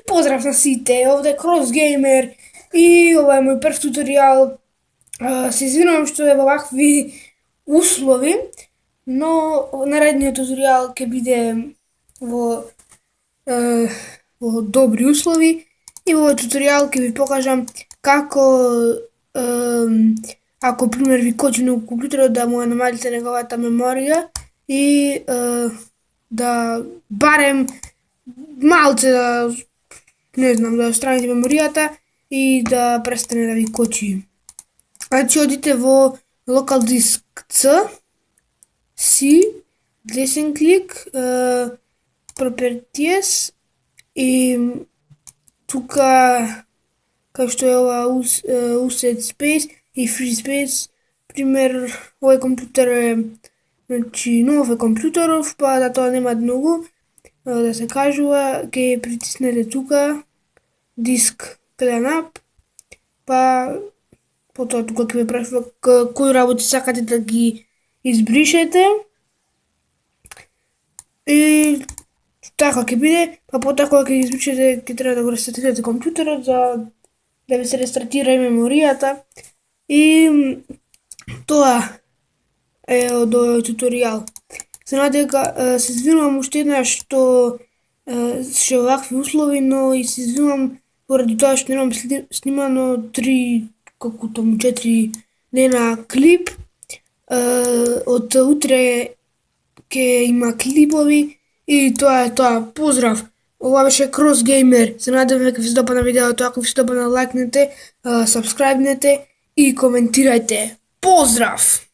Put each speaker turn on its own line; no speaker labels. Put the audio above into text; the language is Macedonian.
Поздрав на сите, овде е Кросгеймер и ова е мој прв туторијал. Се извинувам што е во вакви услови, но наредниот туторијал ќе биде во, е, во добри услови и во овој туторијал ќе ви покажам како ако пример ви кочи на компјутерот да му ја намалите неговата меморија и да барем малце да не знам, да отстраните меморијата и да престане да ви кочи. Значи одите во Local Disk C, C, десен клик, Properties и тука кај што е ова Usage Space и Free Space, пример, овој компјутер е, значи, нов е компјутеров, па да тоа нема многу да се кажува, ќе притиснете тука, диск clean up, па потоа тука ќе ве прашува кои работи сакате да ги избришете и така ќе биде, па потоа кога ќе ги избришете ќе треба да го рестартирате компјутерот за да ви се рестартира и меморијата и тоа е од овој туторијал. Се надевам дека се извинувам уште еднаш што ше вакви услови, но и се извинувам поради тоа што немам снимано 4 дена клип. Од утре ќе има клипови и тоа е тоа. Поздрав! Ова беше Кросгеймер. Се надевам дека ви се допадна видеото. Ако ви се допадна, лајкнете, сабскрајбнете и коментирајте. Поздрав!